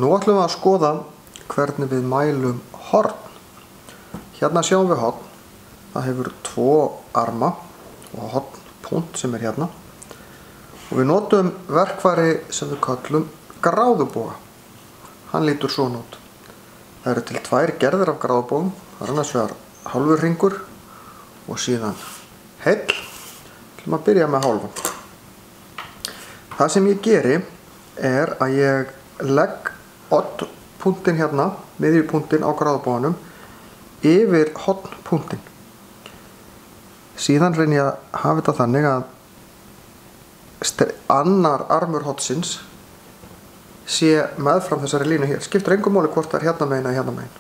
Nú ætlum við að skoða hvernig við mælum horn. Hérna sjáum við horn. Það hefur 2 arma og hornpunkt sem er hérna. Og við notum verkfæri sem við kallum gráðuboga. Hann lítur svona út. Það eru til 2 gerðir af gráðubogum. Það er annars vegar hálfur hringur og síðan heill. Við ætlum að byrja með hálfan. Það sem ég geri er að ég legg oddpunktinn hérna, miðjupunktinn á gráðuboganum, yfir hornpunktinn. Síðan reyni ég að hafa þetta þannig að annar armur hornsins sé meðfram þessari línu hér. Skiptir engu máli hvort það er hérna megin eða hérna megin.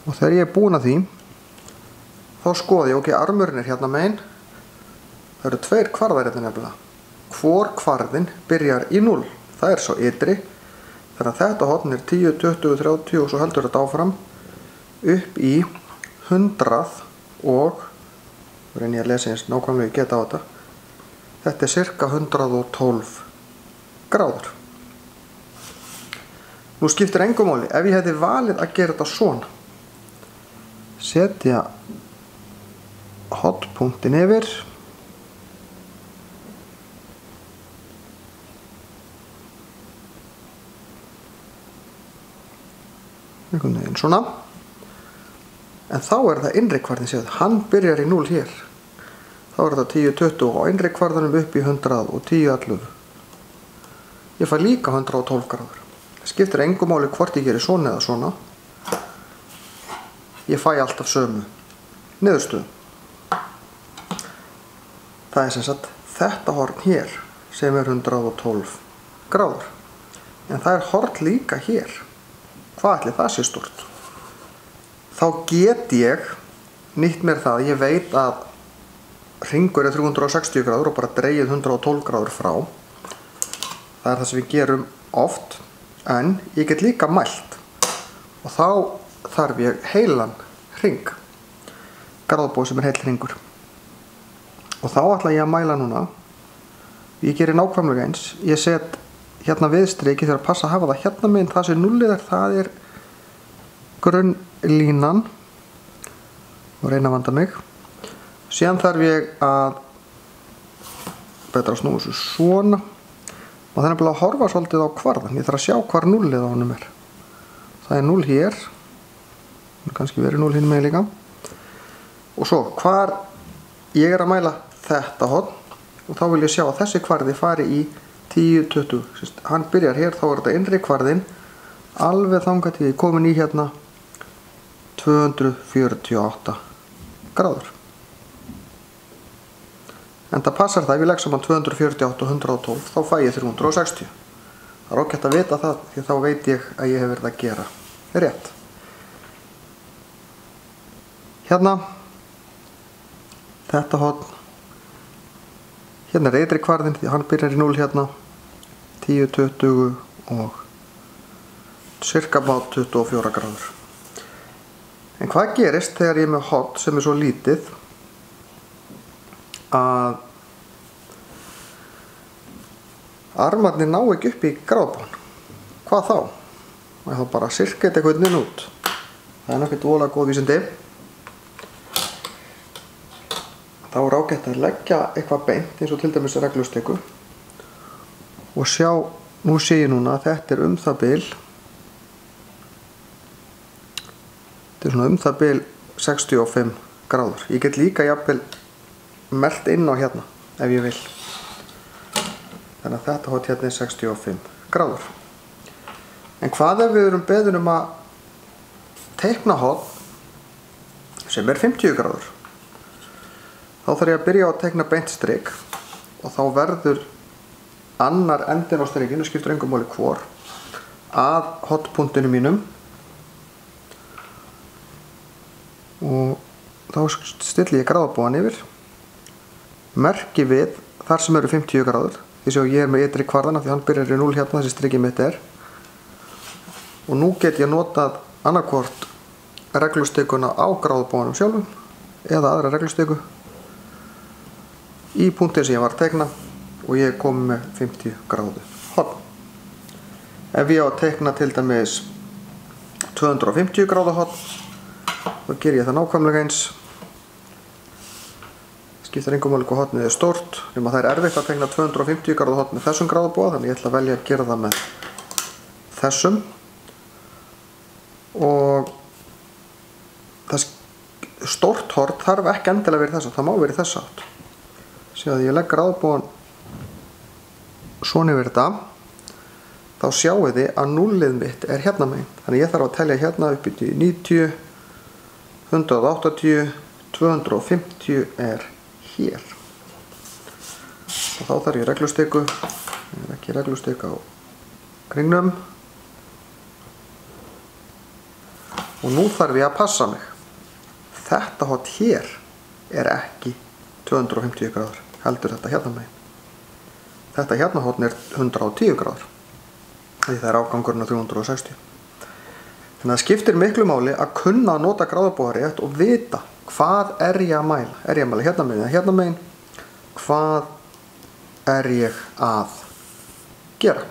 Og þegar ég er búinn að því, þá skoði ég, ok, armurinn er hérna megin. Það eru 2 kvarðar hérna nefnilega. Hvor kvarðinn byrjar í 0. Það er svo ytri. Þannig að þetta horn er 10, 20, 30 og svo heldur þetta áfram upp í 100 og reyni ég að lesa eins nákvæmlega ég geta á þetta. Þetta er cirka 112 gráður. Nú skiptir engu máli. Ef ég hefði valið að gera þetta svona, setja hornpunktinn yfir, einhvern veginn svona, en þá er það innri kvarðin, séð, hann byrjar í 0 hér, þá er það 10, 20 og innri kvarðanum upp í 100 og 10, 11. Ég fæ líka 112 gráður. Það skiptir engu máli hvort ég gerir svona eða svona. Ég fæ alltaf sömu niðurstöðu. Það er sem sagt þetta horn hér sem er 112 gráður. En það er horn líka hér. Hvað ætli það sé stort? Þá get ég nýtt mér það, ég veit að hringur er 360 gráður og bara dregið 112 gráður frá. Það er það sem við gerum oft, en ég get líka mælt. Og þá þarf ég heilan hring, gráðubog sem er heill hringur. Og þá ætla ég að mæla núna. Ég gerir nákvæmlega eins. Ég set hérna viðstriki þegar að passa að hafa það hérna megin, það sem 0 er, það er grunnlínan og reyna að vanda mig. Síðan þarf ég að betra að snúa þessu svona og það er nefnilega að horfa svolítið á kvarðan. Ég þarf að sjá hvar 0 á honum er. Það er 0 hér, kannski verið 0 hinn megin líka. Og svo hvar ég er að mæla þetta horn og þá vil ég sjá að þessi kvarði fari í 10, 20, hann byrjar hér, þá er þetta innri kvarðinn alveg þangað til ég komin í hérna 248 gráður. En það passar það, ef ég legg saman 248 og 112, þá fæ ég 360. Það er ágætt að vita það, því þá veit ég að ég hef verið að gera rétt. Hérna, þetta horn, hérna er ytri kvarðinn, því hann byrjar í 0 hérna, 10, 20 og cirka bát 24 gráður. En hvað gerist þegar ég er með horn sem er svo lítið að armarnir ná ekki upp í gráðubogann? Hvað þá? Og ég þá bara sirka þetta eitthvað inn út. Það er náttúrulega voðalega góð vísindi. Þá er ágætt að leggja eitthvað beint eins og til dæmis reglustiku og sjá, nú sé ég núna að þetta er það bil, þetta er svona það bil 65 gráður. Ég get líka jafnvel merkt inn á hérna ef ég vil. Þannig að þetta horn hérna er 65 gráður. En hvað ef við erum beðin um að teikna horn sem er 50 gráður? Þá þarf ég að byrja á að teikna beint strik og þá verður annar endin á strikinu, skiptir engu máli hvor, að hornpunktinu mínum og þá stilli ég gráðubogann yfir, merki við þar sem eru 50 gráður. Því sjá ég er með ytri kvarðana því hann byrjar í 0 hérna, þessi strikið mitt er. Og nú get ég notað annarkvort reglustikuna á gráðuboganum sjálfum eða aðra reglustiku í punktin sem ég var að teikna og ég kom með 50 gráðu horn. Ef ég á að teikna til dæmis 250 gráðu horn, þá ger ég það nákvæmlega eins. Skiptir engu máli hvað hornið stórt, nema það erfitt að teikna 250 gráðu horn með þessum gráðubúa, þannig ég ætla að velja að gera það með þessum. Og það stórt horn þarf ekki endilega verið þess að það má verið þess átt. Sér að ég legg gráðubúan svona yfir þetta, þá sjáu þið að núllið mitt hérna megin. Þannig ég þarf að telja hérna upp í 90, 180, 250 hér. Og þá þarf ég reglustiku, ég er ekki reglustik á kringnum. Og nú þarf ég að passa mig. Þetta horn hér ekki 250 gráður, heldur þetta hérna megin. Þetta hérna horn 110 gráður. Því það afgangurinn á 360. Þannig að það skiptir miklu máli að kunna að nota gráðubúa rétt og vita hvað ég að mæla. Ég að mæla hérna megin eða hérna megin? Hvað ég að gera?